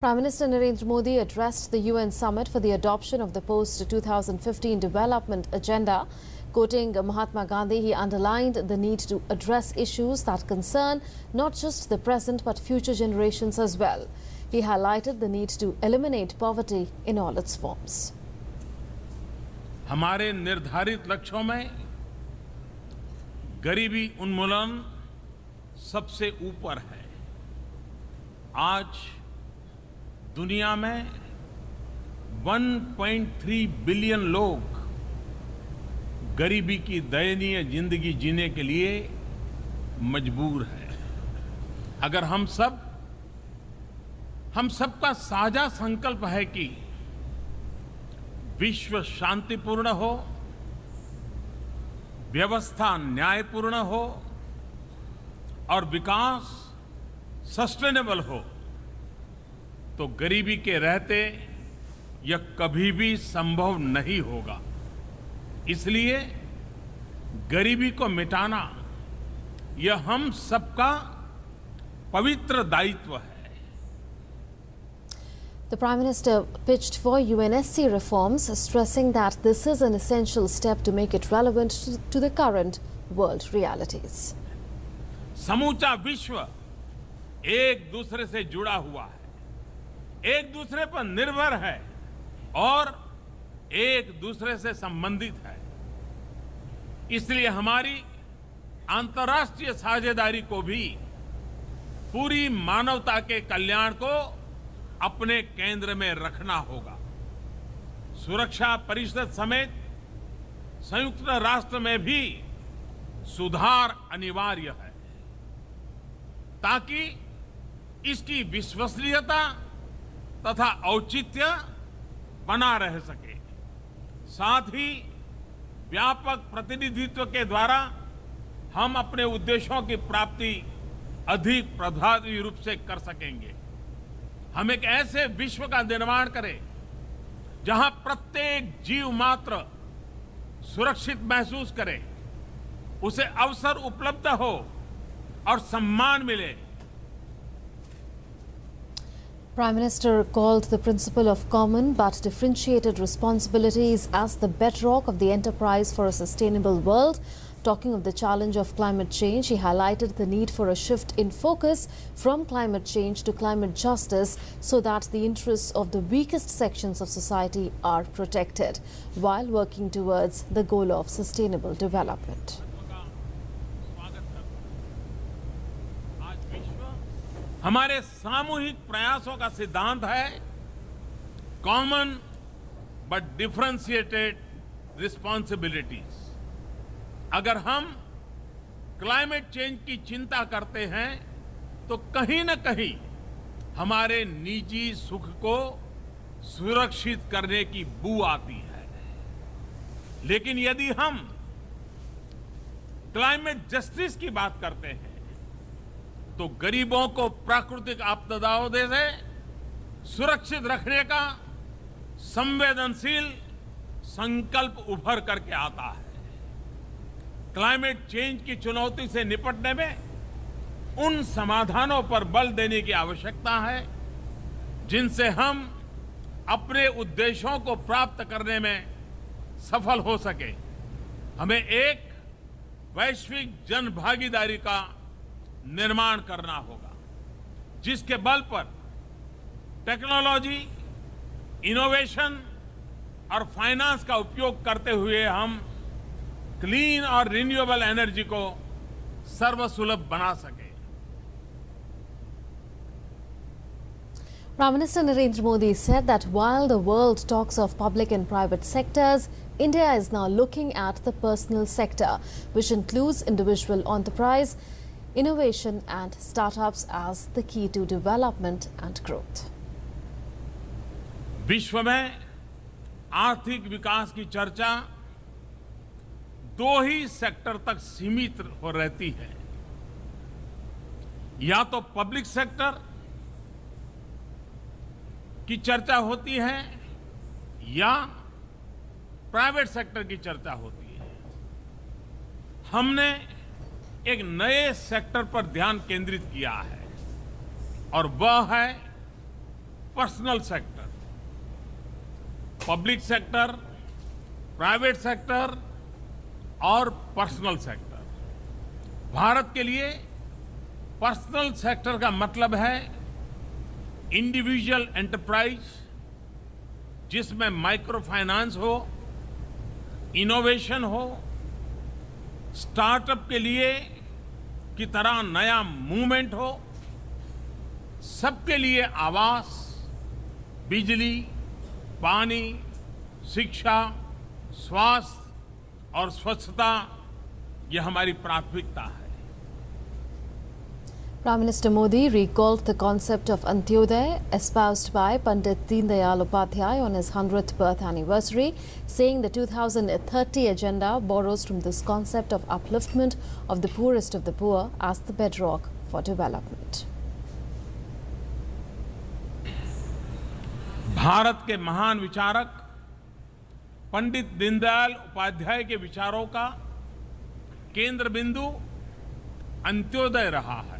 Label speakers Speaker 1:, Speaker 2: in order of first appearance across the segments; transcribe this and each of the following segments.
Speaker 1: Prime Minister Narendra Modi addressed the UN summit for the adoption of the post-2015 development agenda. Quoting Mahatma Gandhi, he underlined the need to address issues that concern not just the present but future generations as well. He highlighted the need to eliminate poverty in all its forms.
Speaker 2: हमारे निर्धारित लक्ष्यों में गरीबी उन्मूलन सबसे ऊपर है। आज दुनिया में 1.3 बिलियन लोग गरीबी की दयनीय जिंदगी जीने के लिए मजबूर हैं। अगर हम सबका साझा संकल्प है कि विश्व शांतिपूर्ण हो, व्यवस्था न्यायपूर्ण हो और विकास सस्टेनेबल हो, तो गरीबी के रहते यह कभी भी संभव नहीं होगा। इसलिए गरीबी को मिटाना यह हम सबका पवित्र दायित्व है।
Speaker 1: The Prime Minister pitched for UNSC reforms, stressing that this is an essential step to make it relevant to the current world realities.
Speaker 2: समूचा विश्व एक दूसरे से जुड़ा हुआ है, एक दूसरे पर निर्भर है और एक दूसरे से संबंधित है। इसलिए हमारी अंतर्राष्ट्रीय साझेदारी को भी पूरी मानवता के कल्याण को अपने केंद्र में रखना होगा। सुरक्षा परिषद समेत संयुक्त राष्ट्र में भी सुधार अनिवार्य है, ताकि इसकी विश्वसनीयता तथा औचित्य बना रह सके। साथ ही व्यापक प्रतिनिधित्व के द्वारा हम अपने उद्देश्यों की प्राप्ति अधिक प्रभावी रूप से कर सकेंगे। हम एक ऐसे विश्व का निर्माण करें जहां प्रत्येक जीव मात्र सुरक्षित महसूस करे, उसे अवसर उपलब्ध हो और सम्मान मिले।
Speaker 1: Prime Minister called the principle of common but differentiated responsibilities as the bedrock of the enterprise for a sustainable world. Talking of the challenge of climate change, he highlighted the need for a shift in focus from climate change to climate justice so that the interests of the weakest sections of society are protected while working towards the goal of sustainable development.
Speaker 2: हमारे सामूहिक प्रयासों का सिद्धांत है common but differentiated responsibilities. अगर हम climate change की चिंता करते हैं तो कहीं न कहीं हमारे निजी सुख को सुरक्षित करने की बू आती है। लेकिन यदि हम क्लाइमेट जस्टिस की बात करते हैं तो गरीबों को प्राकृतिक आपदाओं से सुरक्षित रखने का संवेदनशील संकल्प उभर करके आता है। क्लाइमेट चेंज की चुनौती से निपटने में उन समाधानों पर बल देने की आवश्यकता है जिनसे हम अपने उद्देश्यों को प्राप्त करने में सफल हो सके। हमें एक वैश्विक जन भागीदारी का निर्माण करना होगा, जिसके बल पर टेक्नोलॉजी, इनोवेशन और फाइनेंस का उपयोग करते हुए हम क्लीन और रिन्यूएबल एनर्जी को सर्वसुलभ बना सके।
Speaker 1: Prime Minister Narendra Modi said that while the world talks of public and private sectors, India is now looking at the personal sector, which includes individual enterprise, innovation and startups as the key to development and growth.
Speaker 2: विश्व में आर्थिक विकास की चर्चा दो ही sector तक सीमित हो रहती है, या तो पब्लिक सेक्टर की चर्चा होती है या प्राइवेट सेक्टर की चर्चा होती है। हमने एक नए सेक्टर पर ध्यान केंद्रित किया है और वह है personal sector, public sector, private sector और पर्सनल सेक्टर। भारत के लिए पर्सनल सेक्टर का मतलब है इंडिविजुअल एंटरप्राइज, जिसमें माइक्रो फाइनेंस हो, इनोवेशन हो, स्टार्टअप के लिए की तरह नया मूवमेंट हो, सबके लिए आवास, बिजली, पानी, शिक्षा, स्वास्थ्य और स्वच्छता, यह हमारी प्राथमिकता है।
Speaker 1: Prime Minister Modi recalled the concept of Antyodaya espoused by Pandit Deen Dayal Upadhyay on his 100th birth anniversary, saying the 2030 agenda borrows from this concept of upliftment of the poorest of the poor as the bedrock for development.
Speaker 2: Bharat के महान विचारक पंडित दीनदयाल उपाध्याय के विचारों का केंद्र बिंदु अंत्योदय रहा है।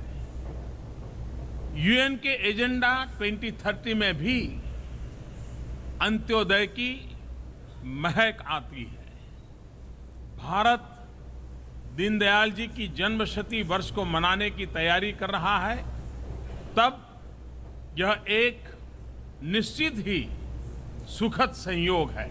Speaker 2: यूएन के एजेंडा 2030 में भी अंत्योदय की महक आती है। भारत दीनदयाल जी की जन्मशती वर्ष को मनाने की तैयारी कर रहा है, तब यह एक निश्चित ही सुखद संयोग है।